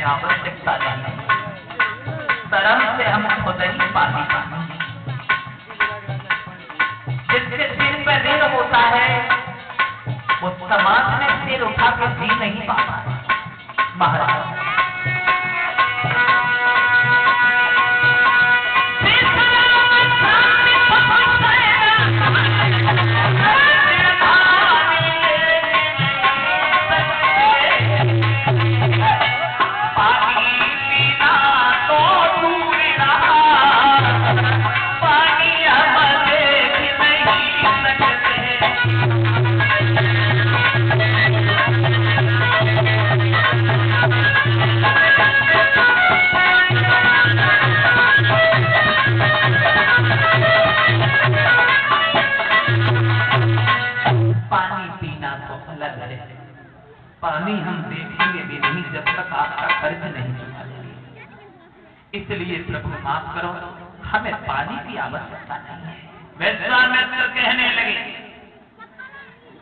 आवश्यकता नहीं, तरह से हम खुद ही पानी जिसके सिर पे ऋण होता है वो समाज में सिर उठा के जी नहीं पाता महाराज। पानी हम देखेंगे भी नहीं जब तक आपका कर्ज नहीं चुका जाएगा। इसलिए प्रभु माफ करो, हमें पानी की आवश्यकता नहीं है। विश्वामित्र कहने लगे,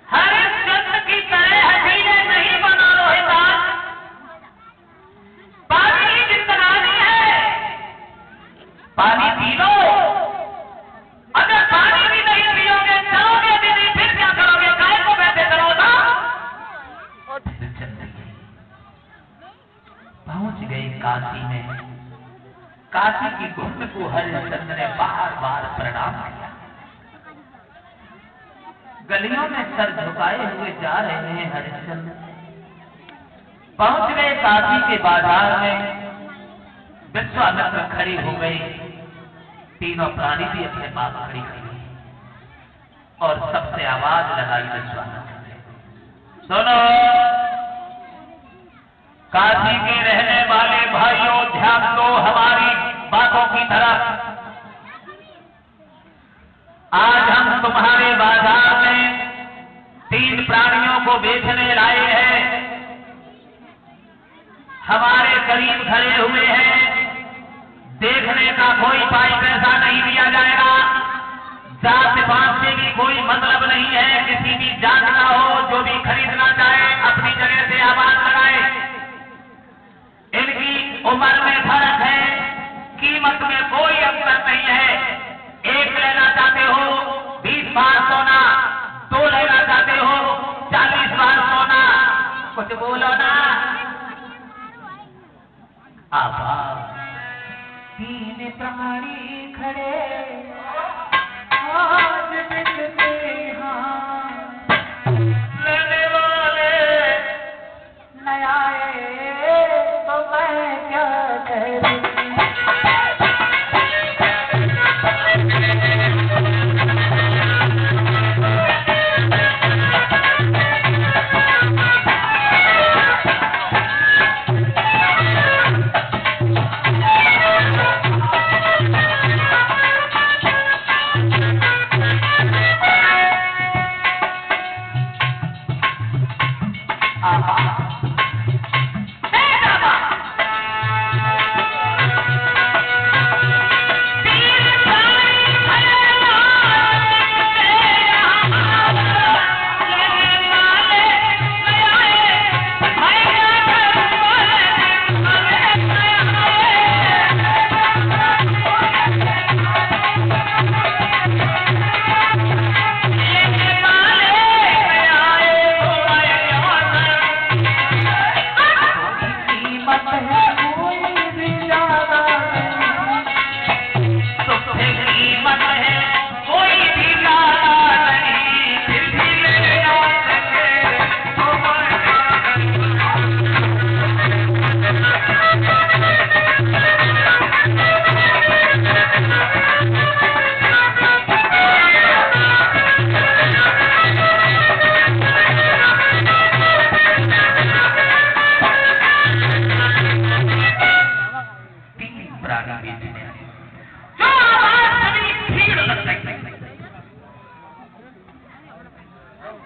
हरिश्चंद्र की तरह हसीने नहीं बना रोहिदास, पानी की जिंदगानी है, पानी पी लो। अगर पानी भी नहीं पियोगे, चलोगे भी नहीं, फिर क्या करोगे? गाय को बैठे करोगे। पहुंच गए काशी में। काशी की घुंड को हरिश्चंद्र ने बार बार प्रणाम किया। गलियों में सर झुकाए हुए जा रहे हैं हरिश्चंद्र। पहुंच गए काशी के बाजार में। विश्वामित्र खड़ी हो गई, तीनों प्राणी भी अपने पास खड़ी हुई और सबसे आवाज लगाई विश्वामित्र ने, सुनो काशी के रहने वाले भाइयों, ध्यान दो हमारी बातों की तरफ। आज हम तुम्हारे बाजार में 3 प्राणियों को बेचने लाए हैं। हमारे करीब खड़े हुए हैं, देखने का कोई पाई पैसा नहीं दिया जाएगा। जात पात से भी कोई मतलब नहीं है। किसी भी जात का हो, जो भी खरीदना चाहे अपनी जगह से आवाज लगाए। इनकी उम्र में फर्क है, कीमत में कोई अंतर नहीं है। 1 लेना चाहते हो 20 बार सोना, 2 लेना चाहते हो 40 बार सोना। कुछ बोलो ना। आवाज 3 प्राणी खड़े आज बिकते यहाँ, लेने वाले न आए तो मैं क्या करूं।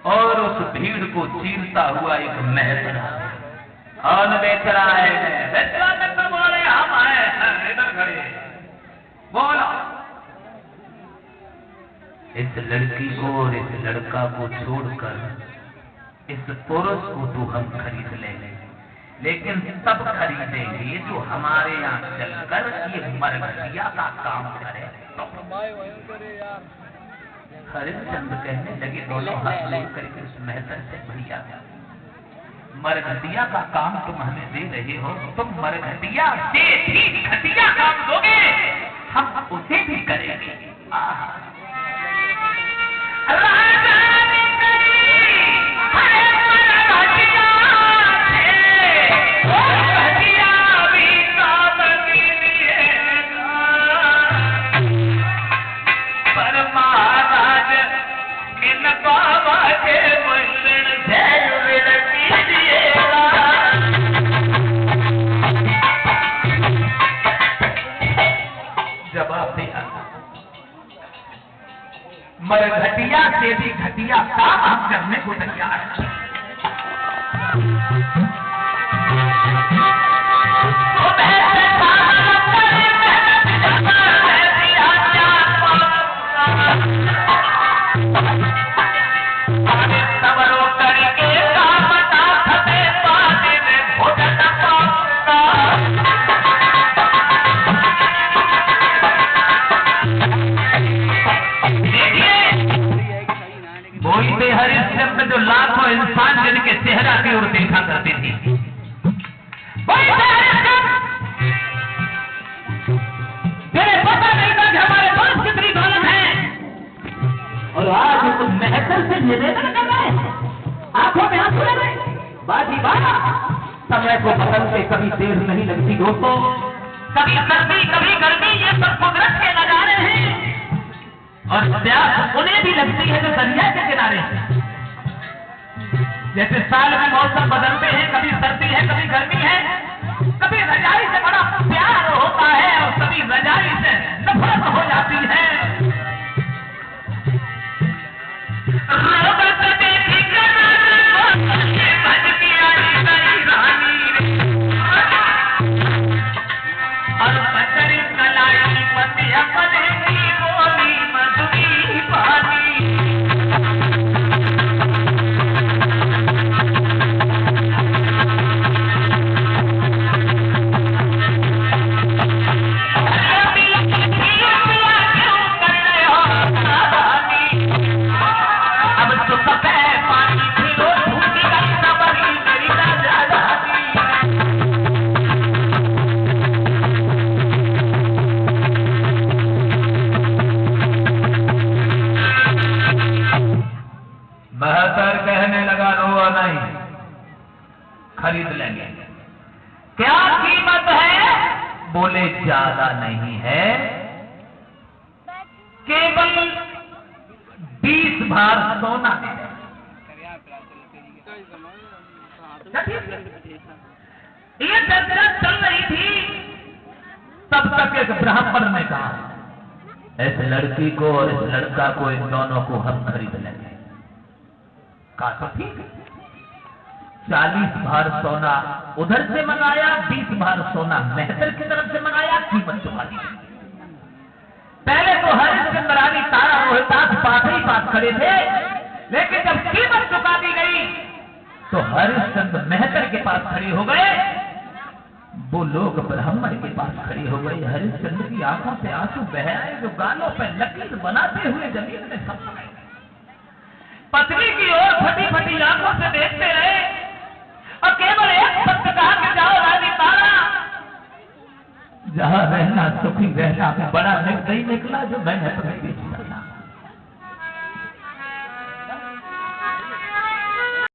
और उस भीड़ को चीरता हुआ एक महल कौन बेच रहा है? विश्वामित्र बोले, हम आए हैं, इधर खड़े। बोलो। इस लड़की को और इस लड़का को छोड़कर इस पुरुष को तो हम खरीद लेंगे। लेकिन तब खरीदेंगे जो हमारे यहाँ चलकर ये मरघटिया का काम करे। हरिश्चंद्र कहने लगे, दोनों हाथ जोड़ करके उस मेहतर से, भैया मरघटिया का काम तुम हमें दे रहे हो, तुम मरघटिया से भी घटिया काम दोगे, हम उसे भी करेंगे। मरघटिया से भी घटिया काम हम करने को तैयार हैं। हरिश्चंद्र जो लाखों इंसान जिनके चेहरा की ओर देखा करते थे, तेरे पता नहीं था कि हमारे पास कितनी दौलत है, और आज उस महतर से निवेदन कर रहे हैं, आंखों में आंसू ले रहे। बाजी बाबा, समय को बदलते कभी देर नहीं लगती दोस्तों, कभी सर्दी कभी गर्मी, ये सब कुदरत के नजारे हैं, और प्यास उन्हें भी लगती है जो दरिया के किनारे हैं। जैसे साल में मौसम बदलते हैं, कभी सर्दी है कभी गर्मी है, कभी रजाई से बड़ा प्यार होता है और कभी रजाई से नफरत हो जाती है। खरीद लेंगे। क्या कीमत है? बोले ज्यादा नहीं है, केवल 20 भार सोना है। ये चर्चा चल रही थी, तब तक एक ब्राह्मण ने कहा, इस लड़की को और इस लड़का को, इन दोनों को हम खरीद लेंगे। कहा तो ठीक, 40 भार सोना उधर से मंगाया, 20 भार सोना मेहतर की तरफ से मंगाया, कीमत चुका दी। पहले तो हरिश्चंद्र रानी तारा रोहितास पास ही पास खड़े थे, लेकिन जब कीमत चुका दी गई तो हरिश्चंद्र मेहतर के पास खड़े हो गए, वो लोग ब्राह्मण के पास खड़े हो गए। हरिश्चंद्र की आंखों से आंसू बह आए, जो गालों पर लकीर बनाते हुए जमीन में सप गए। पत्नी की ओर फटी फटी आंखों से देखते रहे और केवल एक शब्द कहा कि जाओ रानी तारा, जहां रहना सुखी रहना, बड़ा निर्दयी निकला जो मैंने अपने